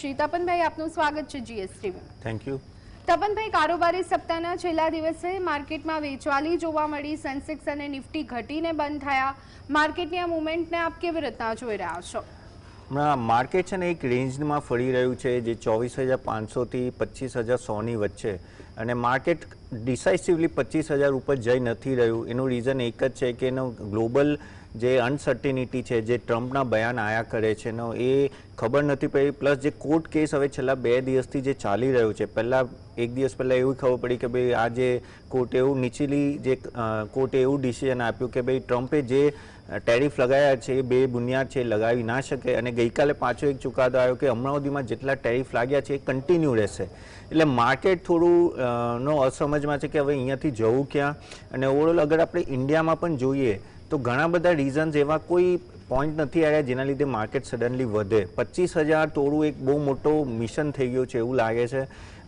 તપનભાઈ આપનું સ્વાગત છે જીએસટીવી. Thank you. તપનભાઈ, કારોબારી સપ્તાહના છેલ્લા દિવસે માર્કેટમાં વેચવાલી જોવા મળી. સેન્સેક્સ અને નિફ્ટી ઘટીને બંધ થયા. માર્કેટની આ મુવમેન્ટને આપ કેવી રીતના જોઈ રહ્યા છો? માર્કેટ છે ને એક રેન્જમાં ફરી રહ્યું છે જે 24,500 થી 25,100ની વચ્ચે, અને માર્કેટ ડિસાઇસિવલી 25,000 ઉપર જઈ નથી રહ્યું. એનું રીઝન એક જ છે કે એનો ગ્લોબલ જે અનસર્ટિનિટી છે, જે ટ્રમ્પના બયાન આયા કરે છે એનો એ ખબર નથી પડી. પ્લસ જે કોર્ટ કેસ હવે છેલ્લા 2 દિવસથી જે ચાલી રહ્યું છે, પહેલાં એક દિવસ પહેલાં એવું ખબર પડી કે ભાઈ આ જે કોર્ટે એવું નીચેલી જે કોર્ટે એવું ડિસિઝન આપ્યું કે ભાઈ ટ્રમ્પે જે ટેરિફ લગાવ્યા છે એ બે બુનિયાદ છે, લગાવી ના શકે. અને ગઈકાલે પાછો એક ચુકાદો આવ્યો કે હમણાં સુધીમાં જેટલા ટેરિફ લાગ્યા છે એ કન્ટિન્યુ રહેશે. એટલે માર્કેટ થોડું નો અસમજમાં છે કે હવે અહીંયાથી જવું ક્યાં. અને ઓવરઓલ અગર આપણે ઇન્ડિયામાં પણ જોઈએ તો ઘણા બધા રીઝન્સ એવા કોઈ પોઈન્ટ નથી આવ્યા જેના લીધે માર્કેટ સડનલી વધે. 25,000 તોડવું એક બહુ મોટો મિશન થઈ ગયો છે એવું લાગે છે.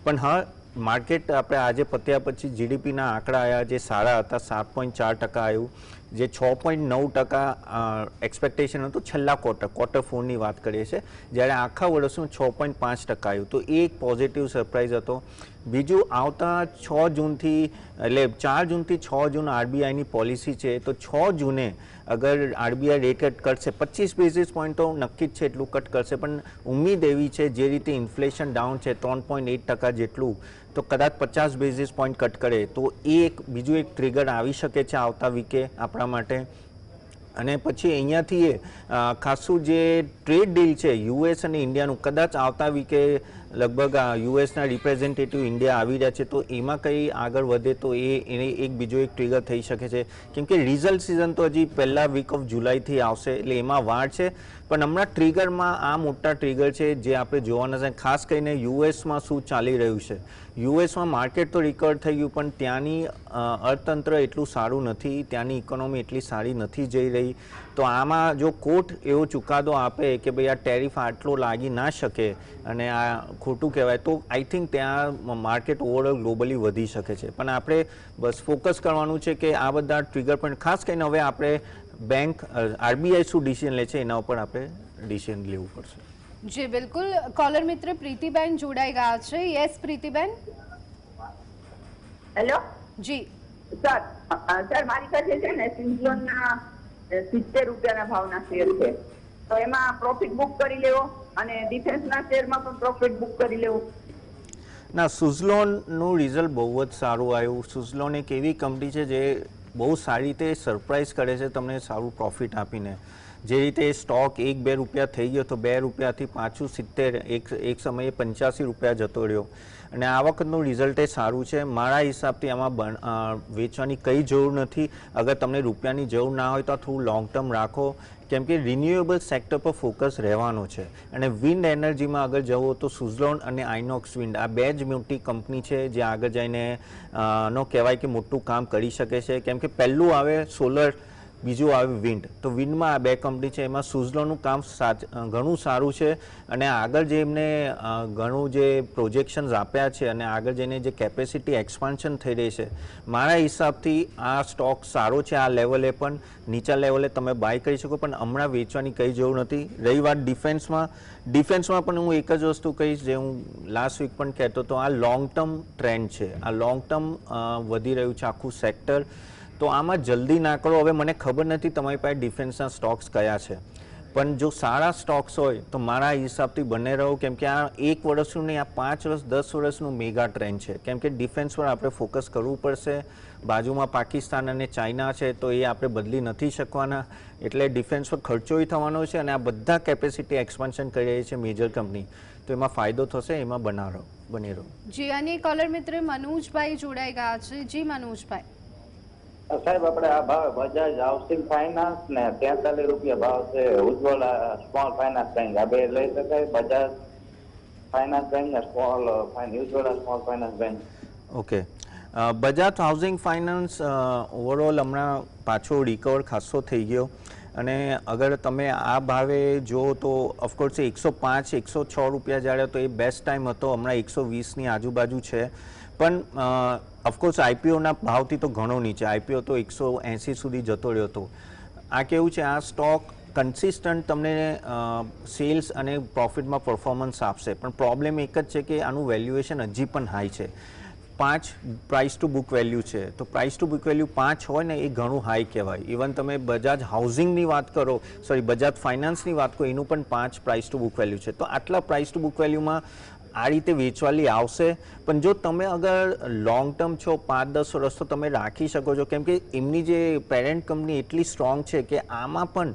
પણ હા, માર્કેટ આપણે આજે પત્યા પછી જીડીપીના આંકડા આવ્યા જે સારા હતા. 7.4% આવ્યું, જે 6.9% એક્સપેક્ટેશન હતું છેલ્લા ક્વાર્ટર 4ની વાત કરીએ છીએ, જ્યારે આખા વર્ષનું 6.5% આવ્યું. તો એ એક પોઝિટિવ સરપ્રાઇઝ હતો. બીજું, આવતા 6 જૂનથી એટલે 4 જૂનથી 6 જૂન આરબીઆઈની પોલિસી છે, તો 6 જૂને અગર આરબીઆઈ રેટ કટ કરશે 25 બેઝિસ પોઈન્ટ તો નક્કી જ છે એટલું કટ કરશે. પણ ઉમ્મીદ એવી છે જે રીતે ઇન્ફ્લેશન ડાઉન છે 3.8% જેટલું, તો કદાચ 50 બેઝિસ પોઈન્ટ કટ કરે તો એ એક બીજું એક ટ્રિગર આવી શકે છે આવતા વીકે આપણા માટે. અને પછી અહીંયાથી એ ખાસું જે ટ્રેડ ડીલ છે યુએસ અને ઇન્ડિયાનું, કદાચ આવતા વીકે લગભગ યુએસના રિપ્રેઝેન્ટેટિવ ઇન્ડિયા આવી રહ્યા છે, તો એમાં કંઈ આગળ વધે તો એને એક બીજો એક ટ્રિગર થઈ શકે છે. કેમ કે રિઝલ્ટ સિઝન તો હજી પહેલા વીક ઓફ જુલાઈથી આવશે, એટલે એમાં વાર છે. પણ હમણાં ટ્રિગરમાં આ મોટા ટ્રિગર છે જે આપણે જોવાના છે. ખાસ કરીને યુએસમાં શું ચાલી રહ્યું છે. યુએસમાં માર્કેટ તો રિકવર થઈ ગયું, પણ ત્યાંની અર્થતંત્ર એટલું સારું નથી, ત્યાંની ઇકોનોમી એટલી સારી નથી જઈ રહી. તો આમાં જો કોર્ટ એવો ચુકાદો આપે કે ભાઈ આ ટેરિફ આટલો લાગી ના શકે અને આ ખોટું કહેવાય, તો આઈ થિંક ત્યાં માર્કેટ ઓવરઓલ ગ્લોબલી વધી શકે છે. પણ આપણે બસ ફોકસ કરવાનું છે કે આ બધા ટ્રિગર પણ ખાસ કરીને હવે આપણે બેંક આરબીઆઈ શું ડિસિઝન લે છે એના ઉપર આપણે ડિસિઝન લેવું પડશે. જી બિલકુલ. કોલર મિત્ર પ્રીતિબેન જોડાઈ ગયા છે. યસ પ્રીતિબેન. હેલો જી સર, મારી પાસે છે ને સિન્ઝલોનના 70 રૂપિયાના ભાવના શેર છે, તો એમાં પ્રોફિટ બુક કરી લેવો અને ડિફેન્સના શેરમાં પણ પ્રોફિટ બુક કરી લેવો. ના, સુઝલોનનું રિઝલ્ટ બહુ જ સારું આવ્યું. સુઝલોન એક એવી કંપની છે જે બહુ સારી રીતે સરપ્રાઇઝ કરે છે તમને સારું પ્રોફિટ આપીને. જે રીતે સ્ટોક 1-2 રૂપિયા થઈ ગયો તો 2 રૂપિયાથી પાછું 70, એક સમયે 85 રૂપિયા જતો રહ્યો. અને આ વખતનું રિઝલ્ટ એ સારું છે. મારા હિસાબથી આમાં વેચવાની કંઈ જરૂર નથી. અગર તમને રૂપિયાની જરૂર ના હોય તો થોડું લોંગ ટર્મ રાખો, કેમ કે રિન્યુએબલ સેક્ટર પર ફોકસ રહેવાનો છે. અને વિન્ડ એનર્જીમાં અગર જવો તો સુઝલોન અને આઇનોક્સ વિન્ડ આ બે જ મોટી કંપની છે જે આગળ જઈને નો કહેવાય કે મોટું કામ કરી શકે છે. કેમ કે પહેલું આવે સોલર, બીજું આવે વિન્ડ. તો વિન્ડમાં આ બે કંપની છે, એમાં સુઝલોનનું કામ ઘણું સારું છે. અને આગળ જે એમને ઘણું જે પ્રોજેક્શન્સ આપ્યા છે અને આગળ જઈને જે કેપેસિટી એક્સપાન્શન થઈ રહી છે, મારા હિસાબથી આ સ્ટોક સારો છે. આ લેવલે પણ નીચા લેવલે તમે બાય કરી શકો, પણ હમણાં વેચવાની કંઈ જરૂર નથી. રહી વાત ડિફેન્સમાં પણ હું એક જ વસ્તુ કહીશ જે હું લાસ્ટ વીક પણ કહેતો હતો, આ લોંગ ટર્મ ટ્રેન્ડ છે. આ લોંગ ટર્મ વધી રહ્યું છે આખું સેક્ટર. તો આમાં જલ્દી ના કરો. હવે મને ખબર નથી તમારી પાસે ડિફેન્સના સ્ટોક્સ કયા છે, પણ જો સારા સ્ટોક્સ હોય તો મારા હિસાબથી બને રહો. કેમ કે આ 1 વર્ષનું નહીં, આ 5 વર્ષ 10 વર્ષનું મેગા ટ્રેન્ડ છે. કેમ કે ડિફેન્સ પર આપણે ફોકસ કરવું પડશે. બાજુમાં પાકિસ્તાન અને ચાઇના છે તો એ આપણે બદલી નથી શકવાના, એટલે ડિફેન્સ પર ખર્ચોય થવાનો છે. અને આ બધા કેપેસિટી એક્સપાન્શન કરી રહી છે મેજર કંપની, તો એમાં ફાયદો થશે. એમાં બની રહો. જી. અને કોલર મિત્ર મનોજભાઈ જોડાઈ ગયા છે. જી મનોજભાઈ. સાહેબ, આપણે આ ભાવ બજાજ હાઉસિંગ ફાઇનાન્સ ને 43 રૂપિયા ભાવ છે, ઉજ્જવલા સ્મોલ ફાઇનાન્સ બેંક, આ બે લઈ શકાય? બજાજ ફાઇનાન્સ બેંક ને Ujjwala small finance bank. Okay. Bajaj housing finance overall હમણાં પાછો રિકવર ખાસો થઈ ગયો. અને અગર તમે આ ભાવે જુઓ તો ઓફકોર્સ 105-106 રૂપિયા જ્યારે તો એ બેસ્ટ ટાઈમ હતો. હમણાં 120ની આજુબાજુ છે. પણ ઓફકોર્સ આઈપીઓના ભાવથી તો ઘણો નીચે. આઈપીઓ તો 180 સુધી જતો રહ્યો હતો. આ કેવું છે, આ સ્ટોક કન્સિસ્ટન્ટ તમને સેલ્સ અને પ્રોફિટમાં પરફોર્મન્સ આપશે, પણ પ્રોબ્લેમ એક જ છે કે આનું વેલ્યુએશન હજી પણ હાઈ છે. 5 પ્રાઇસ ટુ બુક વેલ્યુ છે, તો પ્રાઇસ ટુ બુક વેલ્યુ 5 હોય ને એ ઘણું હાઈ કહેવાય. ઇવન તમે બજાજ હાઉસિંગની વાત કરો, બજાજ ફાઇનાન્સની વાત કરો, એનું પણ 5 પ્રાઇસ ટુ બુક વેલ્યુ છે. તો આટલા પ્રાઇસ ટુ બુક વેલ્યુમાં આ રીતે વેચવાલી આવશે. પણ જો તમે અગર લોંગ ટર્મ છો, 5-10 વર્ષ, તો તમે રાખી શકો છો, કેમ કે એમની જે પેરેન્ટ કંપની એટલી સ્ટ્રોંગ છે કે આમાં પણ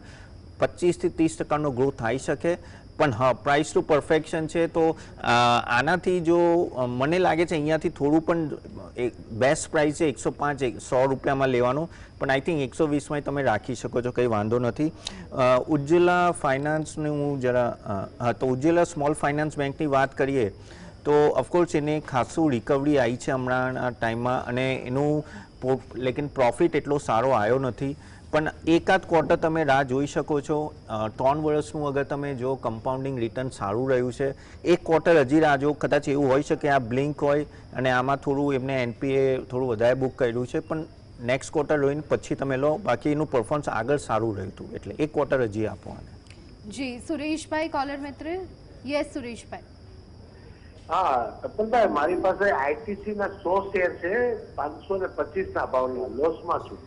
25 થી 30% ગ્રોથ થઈ શકે. પણ હા, પ્રાઇસ ટુ પરફેક્શન છે, તો આનાથી જો મને લાગે છે અહીંયાથી થોડું પણ બેસ્ટ પ્રાઇસ છે 105-100 રૂપિયામાં લેવાનું, પણ આઈ થિંક 120માં તમે રાખી શકો છો, કંઈ વાંધો નથી. ઉજ્જવલા ફાઇનાન્સનું હું જરા તો ઉજ્જવલા સ્મોલ ફાઇનાન્સ બેંકની વાત કરીએ તો ઓફકોર્સ એને ખાસું રિકવરી આવી છે હમણાંના ટાઈમમાં, અને એનું લેકિન પ્રોફિટ એટલો સારો આવ્યો નથી. પણ એકાદ ક્વાર્ટર તમે રાહ જોઈ શકો છો. 3 વર્ષનું અગર તમે જો કમ્પાઉન્ડિંગ રિટર્ન સારું રહ્યું છે, એક ક્વાર્ટર હજી રાહ જો. કદાચ એવું હોઈ શકે આ બ્લિંક હોય અને આમાં થોડું એમને એનપીએ થોડું વધારે બુક કર્યું છે, પણ નેક્સ્ટ ક્વાર્ટર જોઈને પછી તમે લો. બાકી એનું પરફોર્મન્સ આગળ સારું રહ્યું હતું, એટલે એક ક્વાર્ટર હજી આપો આને. જી સુરેશભાઈ કોલર મિત્ર. યસ સુરેશભાઈ. હા કપિલભાઈ, મારી પાસે આઈટીસી ના 100 શેર છે 525 ના ભાવના, લોસમાં છું.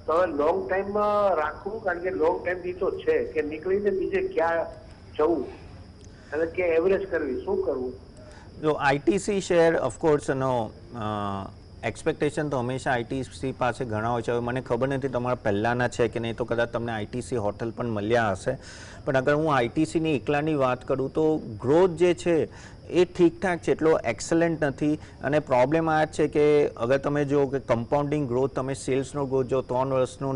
તો હવે લોંગ ટાઈમમાં રાખવું, કારણ કે લોંગ ટાઈમ થી તો છે કે નીકળીને બીજે ક્યાં જવું અને કે એવરેજ કરવી, શું કરવું? જો આઈટીસી શેર ઓફકોર્સ એનો એક્સપેક્ટેશન તો હંમેશા આઈટીસી પાસે ઘણા હોય છે. હવે મને ખબર નથી તમારા પહેલાંના છે કે નહીં, તો કદાચ તમને આઈટીસી હોટલ પણ મળ્યા હશે. પણ અગર હું આઈટીસીની એકલાની વાત કરું તો ગ્રોથ જે છે એ ઠીકઠાક છે, એટલો એક્સલન્ટ નથી. અને પ્રોબ્લેમ આ જ છે કે અગર તમે જો કે કમ્પાઉન્ડિંગ ગ્રોથ, તમે સેલ્સનો ગ્રોથ જો 3 વર્ષનો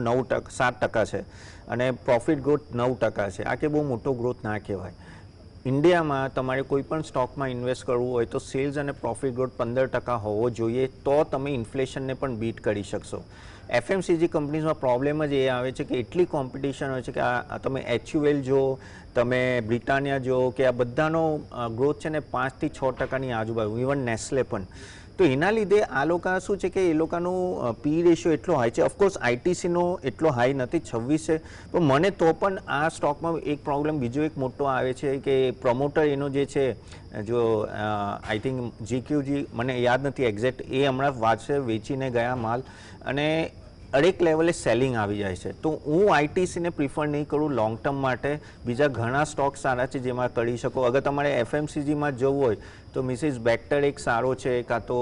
7% છે અને પ્રોફિટ ગ્રોથ 9% છે, આ કે બહુ મોટો ગ્રોથ ના કહેવાય. ઇન્ડિયામાં તમારે કોઈ પણ સ્ટોકમાં ઇન્વેસ્ટ કરવું હોય તો સેલ્સ અને પ્રોફિટ ગ્રોથ 15% હોવો જોઈએ, તો તમે ઇન્ફ્લેશનને પણ બીટ કરી શકશો. એફએમસીજી કંપનીઝમાં પ્રોબ્લેમ જ એ આવે છે કે એટલી કોમ્પિટિશન હોય છે કે આ તમે HUL જો, તમે બ્રિટાનિયા જો, કે આ બધાનો ગ્રોથ છે ને 5 થી 6%ની આજુબાજુ, ઇવન નેસ્લે પણ. તો એના લીધે આ લોકો શું છે કે એ લોકોનું પી રેશિયો એટલો હાઈ છે. ઓફકોર્સ આઈટીસીનો એટલો હાઈ નથી, 26 છે, પણ મને તો પણ આ સ્ટોકમાં એક પ્રોબ્લેમ બીજો એક મોટો આવે છે કે પ્રમોટર એનો જે છે, જો આઈ થિંક GQG, મને યાદ નથી એક્ઝેક્ટ, એ હમણાં વાંચે વેચીને ગયા માલ, અને દરેક લેવલે સેલિંગ આવી જાય છે. તો હું આઈટીસીને પ્રિફર નહીં કરું લોંગ ટર્મ માટે. બીજા ઘણા સ્ટોક સારા છે જેમાં કરી શકો. અગર તમારે એફએમસીજીમાં જવું હોય તો મિસિસ બેક્ટર એક સારો છે, કાં તો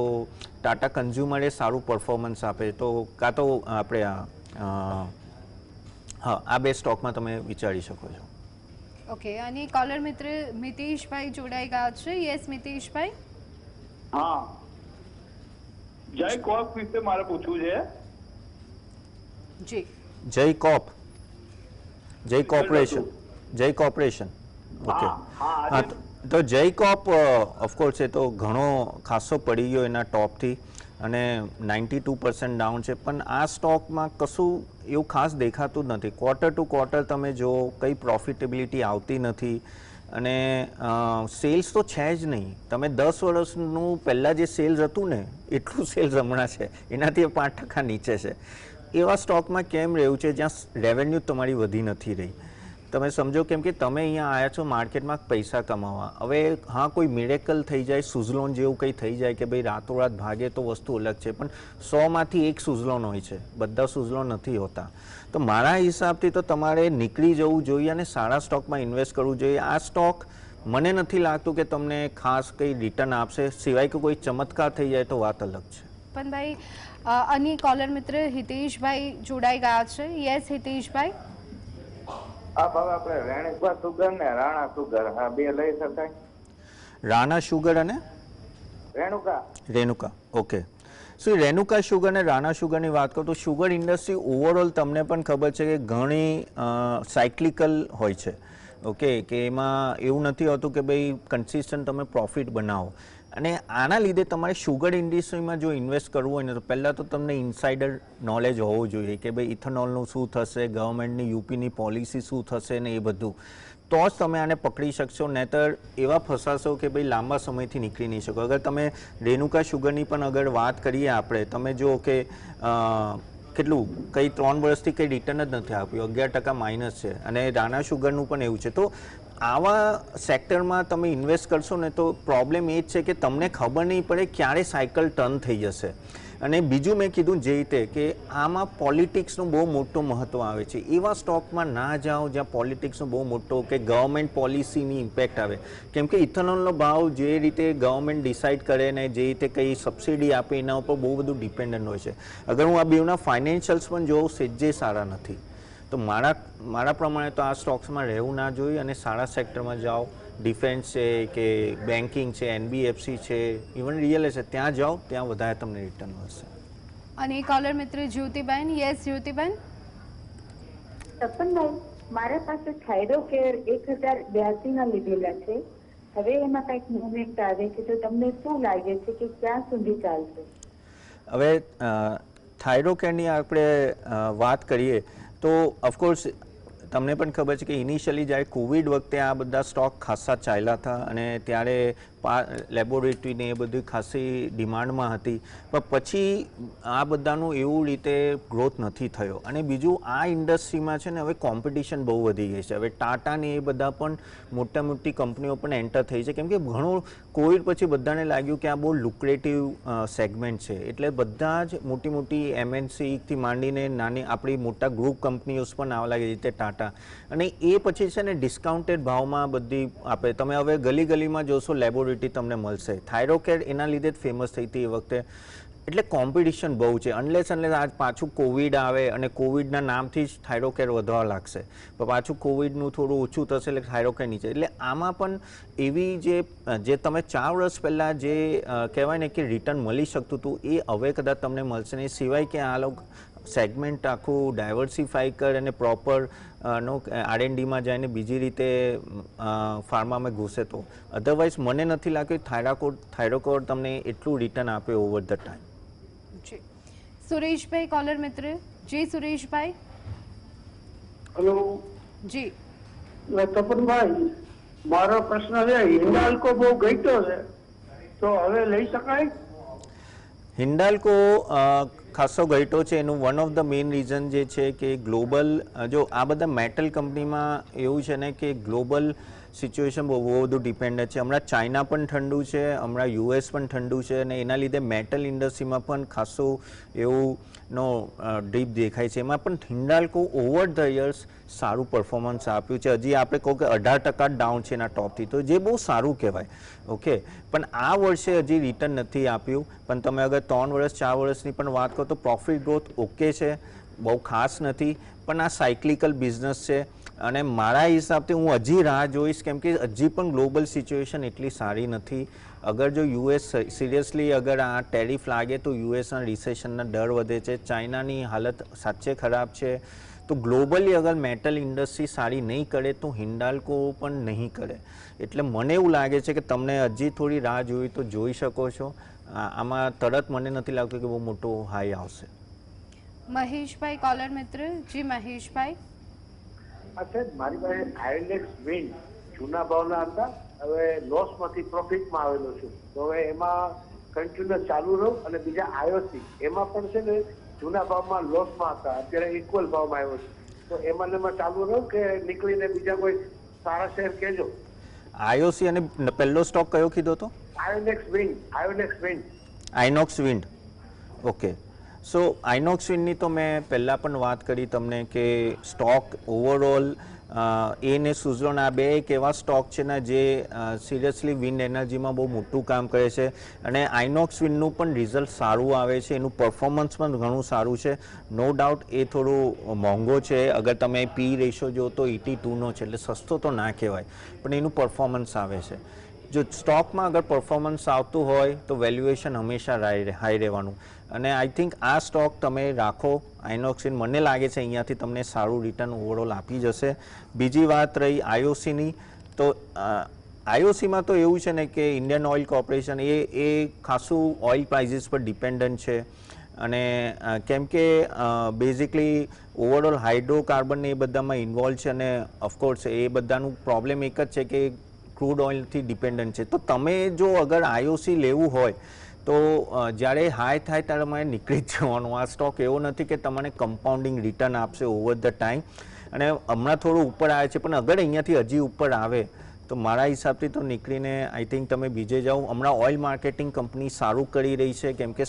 ટાટા કન્ઝ્યુમર એ સારું પરફોર્મન્સ આપે, તો કાં તો આપણે હા, આ બે સ્ટોકમાં તમે વિચારી શકો છો. ઓકે, અને કોલર મિત્ર મિતેશભાઈ જોડાઈ ગયા છે. યસ મિતેશભાઈ. હા, જય કોપ વિશે મારે પૂછવું છે. જી. જય કોર્પોરેશન. ઓકે. હા, તો જય કોપ ઓફકોર્સ એ તો ઘણો ખાસો પડી ગયો એના ટોપથી, અને 92% ડાઉન છે. પણ આ સ્ટોકમાં કશું એવું ખાસ દેખાતું જ નથી. ક્વાર્ટર ટુ ક્વાર્ટર તમે જો કંઈ પ્રોફિટેબિલિટી આવતી નથી, અને સેલ્સ તો છે જ નહીં. તમે 10 વર્ષનું પહેલાં જે સેલ્સ હતું ને એટલું સેલ્સ હમણાં છે, એનાથી 5% નીચે છે. એવા સ્ટોકમાં કેમ રહ્યું છે જ્યાં રેવન્યુ તમારી વધી નથી રહી? તમે સમજો, કેમ કે તમે અહીંયા આવ્યા છો માર્કેટમાં પૈસા કમાવા. હવે હા, કોઈ મિરેકલ થઈ જાય, સુઝલોન જેવું કંઈ થઈ જાય કે ભાઈ રાતોરાત ભાગે તો વસ્તુ અલગ છે, પણ 100માંથી 1 સુઝલોન હોય છે, બધા સુઝલોન નથી હોતા. તો મારા હિસાબથી તો તમારે નીકળી જવું જોઈએ અને સારા સ્ટોકમાં ઇન્વેસ્ટ કરવું જોઈએ. આ સ્ટોક મને નથી લાગતું કે તમને ખાસ કંઈ રિટર્ન આપશે, સિવાય કે કોઈ ચમત્કાર થઈ જાય તો વાત અલગ છે. પણ ભાઈ, અન્ય કોલર મિત્ર હિતેશભાઈ જોડાઈ ગયા છે. યસ હિતેશભાઈ. હા ભાવે આપણે રેણુકા સુગર ને રાણા સુગર, હા, બે લઈ શકાય? રાણા શુગર અને રેણુકા. ઓકે. સો રેણુકા શુગર અને રાણા શુગરની વાત કરું તો શુગર ઇન્ડસ્ટ્રી ઓવરઓલ તમને પણ ખબર છે કે ઘણી સાયક્લિકલ હોય છે. ઓકે, કે એમાં એવું નથી હોતું કે ભાઈ કન્સિસ્ટન્ટ તમે પ્રોફિટ બનાવો. અને આના લીધે તમારે શુગર ઇન્ડસ્ટ્રીમાં જો ઇન્વેસ્ટ કરવું હોય ને તો પહેલાં તો તમને ઇનસાઇડર નોલેજ હોવું જોઈએ કે ભાઈ ઇથેનોલનું શું થશે, ગવર્મેન્ટની યુપીની પોલિસી શું થશે ને એ બધું, તો જ તમે આને પકડી શકશો. નહીંતર એવા ફસાશો કે ભાઈ લાંબા સમયથી નીકળી નહીં શકો. અગર તમે રેણુકા શુગરની પણ અગર વાત કરીએ આપણે, તમે જો કે કેટલું કંઈ 3 વર્ષથી કંઈ રિટર્ન જ નથી આપ્યું, 11% માઇનસ છે. અને રાણા શુગરનું પણ એવું છે. તો આવા સેક્ટરમાં તમે ઇન્વેસ્ટ કરશો ને તો પ્રોબ્લેમ એ જ છે કે તમને ખબર નહીં પડે ક્યારે સાયકલ ટર્ન થઈ જશે. અને બીજું મેં કીધું જે રીતે કે આમાં પોલિટિક્સનું બહુ મોટું મહત્ત્વ આવે છે. એવા સ્ટોકમાં ના જાઓ જ્યાં પોલિટિક્સનો બહુ મોટો કે ગવર્મેન્ટ પોલિસીની ઇમ્પેક્ટ આવે. કેમ કે ઇથેનોલનો ભાવ જે રીતે ગવર્મેન્ટ ડિસાઇડ કરે ને જે રીતે કંઈ સબસિડી આપે એના ઉપર બહુ બધું ડિપેન્ડન્ટ હોય છે. અગર હું આ બેઉના ફાઇનાન્શિયલ્સ પણ જોઉં સેજ્જે સારા નથી. તો મારા પ્રમાણે તો આ સ્ટોક્સમાં રહેવું ના જોઈએ અને સારા સેક્ટરમાં જાઓ. ડિફેન્સ છે કે બેન્કિંગ છે, NBFC છે, ઇવન રિયલ એસ્ટેટ, ત્યાં જાઓ, ત્યાં વધારે તમને રિટર્ન મળશે. અને કોલર મિત્ર જ્યોતિબેન. યસ જ્યોતિબેન. તપનભાઈ, મારા પાસે થાઇરોકેર 1082 ના લીધેલા છે. હવે એમાં કંઈક મુવમેન્ટ આવે છે તો તમને શું લાગે છે કે ક્યાં સુધી ચાલશે? હવે થાઇરોકેરની આપણે વાત કરીએ તો ઓફકોર્સ તમને પણ ખબર છે કે ઇનિશિયલી જ્યારે કોવિડ વખતે આ બધા સ્ટોક ખાસા ચાલ્યા હતા અને ત્યારે લેબોરેટરીને એ બધી ખાસી ડિમાન્ડમાં હતી. પણ પછી આ બધાનું એવું રીતે ગ્રોથ નથી થયો. અને બીજું આ ઇન્ડસ્ટ્રીમાં છે ને હવે કોમ્પિટિશન બહુ વધી ગઈ છે. હવે ટાટાને એ બધા પણ મોટી કંપનીઓ પણ એન્ટર થઈ છે. કેમ કે ઘણું કોવિડ પછી બધાને લાગ્યું કે આ બહુ લુક્રેટિવ સેગમેન્ટ છે. એટલે બધા જ મોટી MNCથી માંડીને નાની આપણી મોટા ગ્રુપ કંપનીઓ પણ આવવા લાગી, રીતે ટાટા. અને એ પછી છે ને ડિસ્કાઉન્ટેડ ભાવમાં બધી આપે. તમે હવે ગલીમાં જોશો લેબોરેટરી તમને મળશે. થાઇરોકેર એના લીધે જ ફેમસ થઈ હતી એ વખતે. એટલે કોમ્પિટિશન બહુ છે. અનલેસ આજ પાછું કોવિડ આવે અને કોવિડના નામથી જ થાઇરોકેર વધવા લાગશે, પણ પાછું કોવિડનું થોડું ઓછું થશે એટલે થાઇરોકેર નીચે. એટલે આમાં પણ એવી જે તમે 4 વર્ષ પહેલાં જે કહેવાય ને કે રિટર્ન મળી શકતું હતું એ હવે કદાચ તમને મળશે નહીં. સિવાય કે આ લોકો સેગમેન્ટ આખું ડાયવર્સિફાઈ કરે અને પ્રોપર R&Dમાં જઈને બીજી રીતે ફાર્મામાં ઘૂસે તો. અધરવાઇઝ મને નથી લાગ્યું થાઇરોકોર તમને એટલું રિટર્ન આપે ઓવર ધ ટાઈમ. જી સુરેશભાઈ કોલર મિત્ર. જી સુરેશભાઈ. હેલો જી. તપનભાઈ, મારો પ્રશ્ન છે, હિન્ડાલ્કો બહુ ઘટ્યો છે તો હવે લઈ શકાય? હિન્ડાલ્કો ખાસો ઘટ્યો છે. એનું one of the main reason જે છે કે ગ્લોબલ, જો આ બધા મેટલ કંપનીમાં એવું છે ને કે ગ્લોબલ સિચ્યુએશન બહુ બધું ડિપેન્ડન્ટ છે. હમણાં ચાઇના પણ ઠંડુ છે, હમણાં US પણ ઠંડુ છે અને એના લીધે મેટલ ઇન્ડસ્ટ્રીમાં પણ ખાસું એવું ડીપ દેખાય છે. એમાં પણ હિન્ડાલ્કો ઓવર ધ યર્સ સારું પરફોર્મન્સ આપ્યું છે. હજી આપણે કહું કે 18% ડાઉન છે એના ટોપથી, તો જે બહુ સારું કહેવાય. ઓકે, પણ આ વર્ષે હજી રિટર્ન નથી આપ્યું. પણ તમે અગર 3 વર્ષ 4 વર્ષની પણ વાત કરો તો પ્રોફિટ ગ્રોથ ઓકે છે, બહુ ખાસ નથી. પણ આ સાયક્લિકલ બિઝનેસ છે અને મારા હિસાબથી હું હજી રાહ જોઈશ, કેમ કે હજી પણ ગ્લોબલ સિચ્યુએશન એટલી સારી નથી. અગર જો US સિરિયસલી અગર આ ટેરિફ લાગે તો USના રિસેશનના ડર વધે છે. ચાઇનાની હાલત સાચે ખરાબ છે. તો ગ્લોબલી અગર મેટલ ઇન્ડસ્ટ્રી સારી નહીં કરે તો હિન્ડાલ્કો પણ નહીં કરે. એટલે મને એવું લાગે છે કે તમને હજી થોડી રાહ જોઈ તો જોઈ શકો છો. આમાં તરત મને નથી લાગતું કે બહુ મોટો હાઈ આવશે. મહેશભાઈ કોલર મિત્ર. જી મહેશભાઈ. મારી પાસે આયોનેક્સ વિન્ડ જૂના ભાવના હતા, હવે લોસમાંથી પ્રોફિટમાં આવેલો છું. તો હવે એમાં કન્ટિન્યુઅસ ચાલુ રહું. અને બીજા આયોસી એમાં પણ છે ને જૂના ભાવમાં લોસમાં હતા, અત્યારે ઇક્વલ ભાવમાં આવ્યો છે. તો એમાં ચાલુ રહું કે નીકળીને બીજા કોઈ સારા શેર કહેજો. આઈઓસી અને પહેલો સ્ટોક કયો કીધો હતો? આયોનેક્સ વિન્ડ. આઇનોક્સ વિન્ડ. ઓકે, સો આઇનોક્સ વિન્ડની તો મેં પહેલાં પણ વાત કરી તમને કે સ્ટોક ઓવરઓલ એને સુઝલોન આ બે એક એવા સ્ટોક છે ને જે સિરિયસલી વિન્ડ એનર્જીમાં બહુ મોટું કામ કરે છે. અને આઇનોક્સ વિન્ડનું પણ રિઝલ્ટ સારું આવે છે, એનું પરફોર્મન્સ પણ ઘણું સારું છે. નો ડાઉટ એ થોડું મોંઘો છે. અગર તમે પી રેશિયો જો તો 82નો છે, એટલે સસ્તો તો ના કહેવાય, પણ એનું પરફોર્મન્સ આવે છે. જો સ્ટોકમાં અગર પરફોર્મન્સ આવતું હોય તો વેલ્યુએશન હંમેશા હાઈ રહેવાનું. અને આઈ થિંક આ સ્ટોક તમે રાખો આઇનોક્સ વિન્ડ. મને લાગે છે અહીંયાથી તમને સારું રિટર્ન ઓવરઓલ આપી જશે. બીજી વાત રહી આઈઓસીની, તો આઈઓસીમાં તો એવું છે ને કે ઇન્ડિયન ઓઇલ કોર્પોરેશન એ ખાસું ઓઇલ પ્રાઇઝીસ પર ડિપેન્ડન્ટ છે. અને કેમ કે બેઝિકલી ઓવરઓલ હાઇડ્રોકાર્બન એ બધામાં ઇન્વોલ્વ છે અને ઓફકોર્સ એ બધાનું પ્રોબ્લેમ એક જ છે કે ક્રૂડ ઓઇલથી ડિપેન્ડન્ટ છે. તો તમે જો અગર આઈઓસી લેવું હોય તો જ્યારે હાઈ થાય ત્યારે તમારે નીકળી જ જવાનું. આ સ્ટોક એવો નથી કે તમને કમ્પાઉન્ડિંગ રિટર્ન આપશે ઓવર ધ ટાઈમ. અને હમણાં થોડું ઉપર આવે છે, પણ અગર અહીંયાથી હજી ઉપર આવે તો મારા હિસાબથી તો નીકળીને આઈ થિંક તમે બીજે જાઓ. હમણાં ઓઇલ માર્કેટિંગ કંપની સારું કરી રહી છે, કેમ કે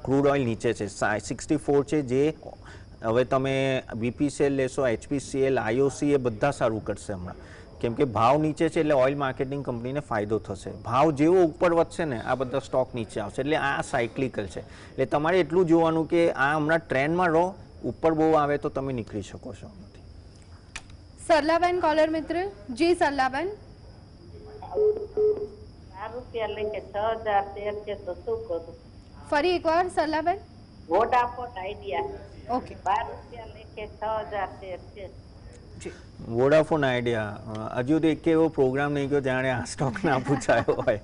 ક્રૂડ ઓઇલ નીચે છે, 64 છે, જે હવે તમે BPCL લેશો, HPCL, IOC એ બધા સારું કરશે હમણાં, કેમ કે ભાવ નીચે છે એટલે ઓઇલ માર્કેટિંગ કંપનીને ફાયદો થશે. ભાવ જેવો ઉપર વધશે ને આ બધા સ્ટોક નીચે આવશે, એટલે આ સાયક્લિકલ છે. એટલે તમારે એટલું જોવાનું કે આ હમણાં ટ્રેન્ડમાં રહો, ઉપર બહુ આવે તો તમે નીકળી શકો છો. સરલાબેન કોલર મિત્ર, જી સરલાબેન. ₹12 લેખે 6000 શેર છે તો શું કરું? ફરી એકવાર સરલાબેન. વોડાફોન આઈડિયા, ઓકે, ₹12 લેખે 6000 શેર છે. વોડાફોન આઈડિયા હજુ તો એક એવો પ્રોગ્રામ નહીં ગયો જાણે આ સ્ટોક ના પૂછાયો હોય.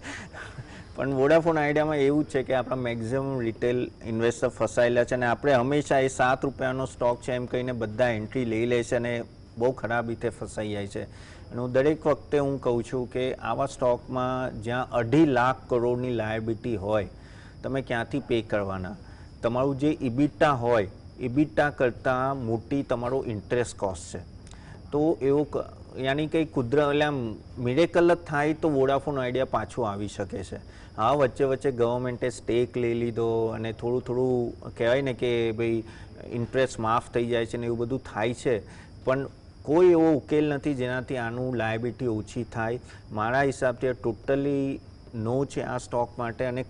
પણ વોડાફોન આઈડિયામાં એવું જ છે કે આપણા મેક્સિમમ રિટેલ ઇન્વેસ્ટર ફસાયેલા છે, અને આપણે હંમેશા એ ₹7 સ્ટોક છે એમ કહીને બધા એન્ટ્રી લઈ લે છે અને બહુ ખરાબ રીતે ફસાઈ જાય છે. અને હું દરેક વખતે હું કહું છું કે આવા સ્ટોકમાં જ્યાં 2.5 લાખ કરોડની લાયબિલિટી હોય, તમે ક્યાંથી પે કરવાના? તમારું જે ઇબિટા હોય, ઇબિટા કરતાં મોટી તમારો ઇન્ટરેસ્ટ કોસ્ટ છે. તો એવો યાની કંઈ એટલે મિરેકલ જ થાય તો વોડાફોન આઈડિયા પાછું આવી શકે છે. હા, વચ્ચે વચ્ચે ગવર્મેન્ટે સ્ટેક લઈ લીધો અને થોડું થોડું કહેવાય ને કે ભાઈ ઇન્ટરેસ્ટ માફ થઈ જાય છે ને એવું બધું થાય છે, પણ કોઈ એવો ઉકેલ નથી જેનાથી આનું લાયબિલિટી ઓછી થાય. મારા હિસાબથી ટોટલી નો છે આ સ્ટોક માટે, અને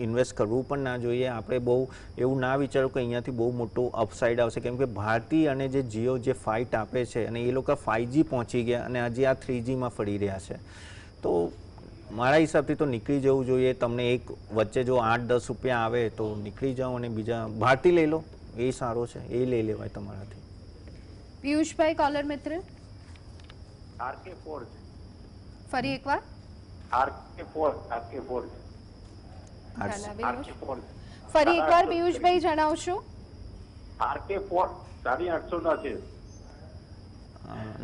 ઇન્વેસ્ટ કરવું પણ ના જોઈએ. આપણે બહુ એવું ના વિચારો કે અહીંયાથી બહુ મોટો અપસાઇડ આવશે, કેમ કે ભારતી અને જે જીઓ જે ફાઇટ આપે છે, અને એ લોકો 5G પહોંચી ગયા અને હજી આ 3Gમાં ફરી રહ્યા છે. તો મારા હિસાબથી તો નીકળી જવું જોઈએ. તમને એક વચ્ચે જો 8-10 રૂપિયા આવે તો નીકળી જાઓ અને બીજા ભારતી લઈ લો, એ સારો છે, એ લઈ લેવાય તમારાથી. પિયુષભાઈ કોલર મિત્ર, RK4 ફરી એકવાર. RK4 ફરી એકવાર પિયુષભાઈ જણાવશો. RK4 850 ના છે.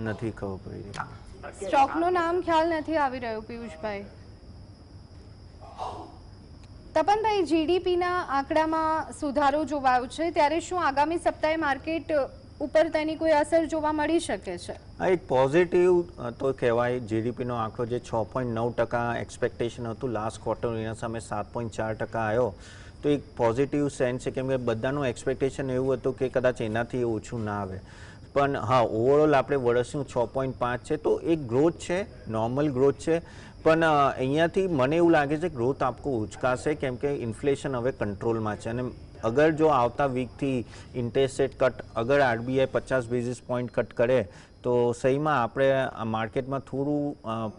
નથી ખબર પડી. સ્ટોકનું નામ ખ્યાલ નથી આવી રહ્યું પિયુષભાઈ. તપનભાઈ, જીડીપીના આંકડામાં સુધારો જોવાયો છે, ત્યારે શું આગામી સપ્તાહે માર્કેટ ઉપર તેની કોઈ અસર જોવા મળી શકે છે? આ એક પોઝિટિવ તો કહેવાય. જીડીપીનો આંકડો જે 6.9% એક્સપેક્ટેશન હતું લાસ્ટ ક્વાર્ટર, એના સામે 7.4% આવ્યો, તો એક પોઝિટિવ સેન્સ છે, કેમ કે બધાનું એક્સપેક્ટેશન એવું હતું કે કદાચ એનાથી ઓછું ના આવે. પણ હા, ઓવરઓલ આપણે વર્ષનું 6.5 છે, તો એક ગ્રોથ છે, નોર્મલ ગ્રોથ છે. પણ અહીંયાથી મને એવું લાગે છે ગ્રોથ આપકો ઉચકાશે, કેમ કે ઇન્ફ્લેશન હવે કંટ્રોલમાં છે. અને અગર જો આવતા વીકથી ઇન્ટરેસ્ટ રેટ કટ, અગર RBI 50 બેઝિસ પોઈન્ટ કટ કરે તો સહીમાં આપણે માર્કેટમાં થોડું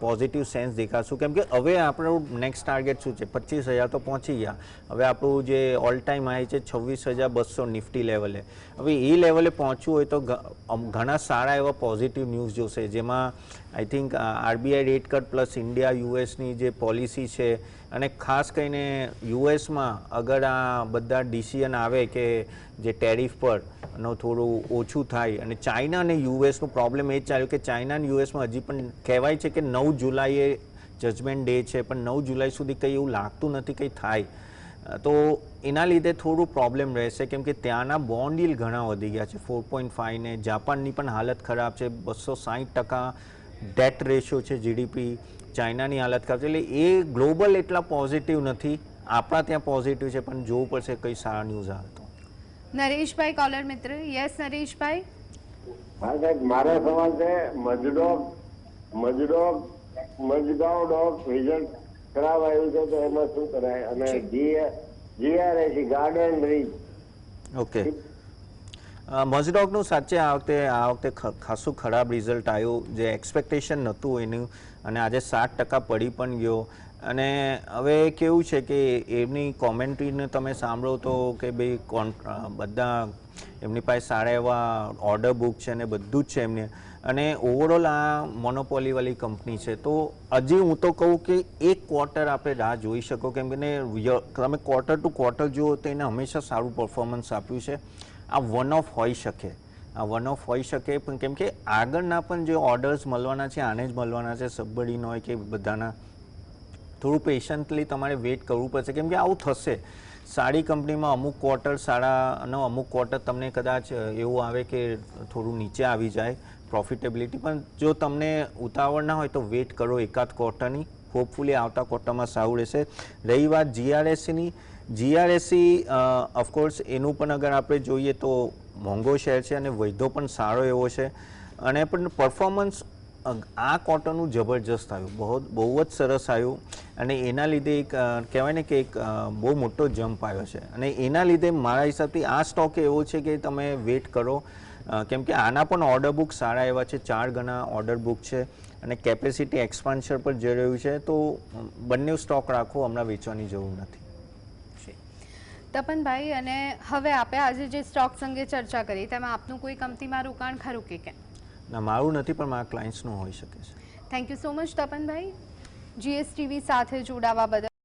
પોઝિટિવ સેન્સ દેખાશું, કેમ કે હવે આપણું નેક્સ્ટ ટાર્ગેટ શું છે? 25,000 તો પહોંચી ગયા. હવે આપણું જે ઓલ ટાઈમ હાઈ છે 26,200 નિફ્ટી લેવલે. હવે એ લેવલે પહોંચવું હોય તો ઘણા સારા એવા પોઝિટિવ ન્યૂઝ જોશે, જેમાં I think RBI rate cut plus India USની જે પોલિસી છે, અને ખાસ કરીને યુએસમાં અગર આ બધા ડિસિઝન આવે કે જે ટેરિફ પર થોડું ઓછું થાય, અને ચાઇના અને યુએસનો પ્રોબ્લેમ એ જ ચાલ્યો કે ચાઇના અને યુએસમાં હજી પણ કહેવાય છે કે 9 જુલાઈએ જજમેન્ટ ડે છે, પણ 9 જુલાઈ સુધી કંઈ એવું લાગતું નથી કંઈ થાય. તો એના લીધે થોડું પ્રોબ્લેમ રહેશે, કેમ કે ત્યાંના બોન્ડ યીલ્ડ ઘણા વધી ગયા છે 4.5, ને જાપાનની પણ હાલત ખરાબ છે, 260% ડેટ રેશિયો છે જીડીપી. ચાઇનાની હાલત ખરાબ છે. એટલે એ ગ્લોબલ એટલા પોઝિટિવ નથી, આપણા ત્યાં પોઝિટિવ છે, પણ જોવું પડશે કંઈ સારા ન્યૂઝ આવે તો. નરેશભાઈ કોલર મિત્ર, યસ નરેશભાઈ. હા સાહેબ, મારો સવાલ છે મજગાંવ ડોગ રિઝલ્ટ ખરાબ આવ્યું છે તો એમાં શું કરાય? અને GRAC ગાર્ડન બ્રિજ. ઓકે, મઝડોગનું સાચે આ વખતે ખાસું ખરાબ રિઝલ્ટ આવ્યું, જે એક્સપેક્ટેશન નહોતું એનું, અને આજે 7% પડી પણ ગયો. અને હવે કેવું છે કે એમની કોમેન્ટ્રીને તમે સાંભળો તો કે ભાઈ બધા એમની પાસે સારા એવા ઓર્ડર બુક છે અને બધું જ છે એમને, અને ઓવરઓલ આ મોનોપોલીવાળી કંપની છે. તો હજી હું તો કહું કે એક ક્વાર્ટર આપણે રાહ જોઈ શકો, કેમ કે તમે ક્વાર્ટર ટુ ક્વાર્ટર જુઓ તો એને હંમેશા સારું પરફોર્મન્સ આપ્યું છે. આ વન ઓફ હોઈ શકે, પણ કેમ કે આગળના પણ જે ઓર્ડર્સ મળવાના છે આને જ મળવાના છે, સબમરીન હોય કે બધાના. થોડું પેશન્ટલી તમારે વેઇટ કરવું પડશે, કેમ કે આવું થશે. સારી કંપનીમાં અમુક ક્વાર્ટર સારા અને અમુક ક્વાર્ટર તમને કદાચ એવું આવે કે થોડું નીચે આવી જાય પ્રોફિટેબિલિટી, પણ જો તમને ઉતાવળ ના હોય તો વેઇટ કરો એકાદ ક્વાર્ટરની, હોપફુલી આવતા ક્વાર્ટરમાં સારું રહેશે. રહી વાત GRSCની, GRSC ઓફકોર્સ એનું પણ અગર આપણે જોઈએ તો મોંઘો શેર છે અને વૈધો પણ સારો એવો છે, અને પણ પરફોર્મન્સ આ ક્વાર્ટરનું જબરજસ્ત આવ્યું, બહુ જ સરસ આવ્યું, અને એના લીધે એક કહેવાય ને કે એક બહુ મોટો જમ્પ આવ્યો છે, અને એના લીધે મારા હિસાબથી આ સ્ટોક એવો છે કે તમે વેઇટ કરો, કેમ કે આના પણ ઓર્ડર બુક સારા એવા છે, 4 ગણા ઓર્ડર બુક છે, અને કેપેસિટી એક્સપાન્શન પર જઈ રહ્યું છે, તો બંને સ્ટોક રાખો, હમણાં વેચવાની જરૂર નથી. તપનભાઈ, અને હવે આપણે આજે જે સ્ટોક્સ અંગે ચર્ચા કરી તેમાં આપનું કોઈ કંપનીમાં રોકાણ ખરું કે કેમ? ના, મારું નથી, પણ મારા ક્લાયન્ટ્સનું હોઈ શકે છે. થેન્ક યુ સો મચ તપનભાઈ, GSTV સાથે જોડાવા બદલ.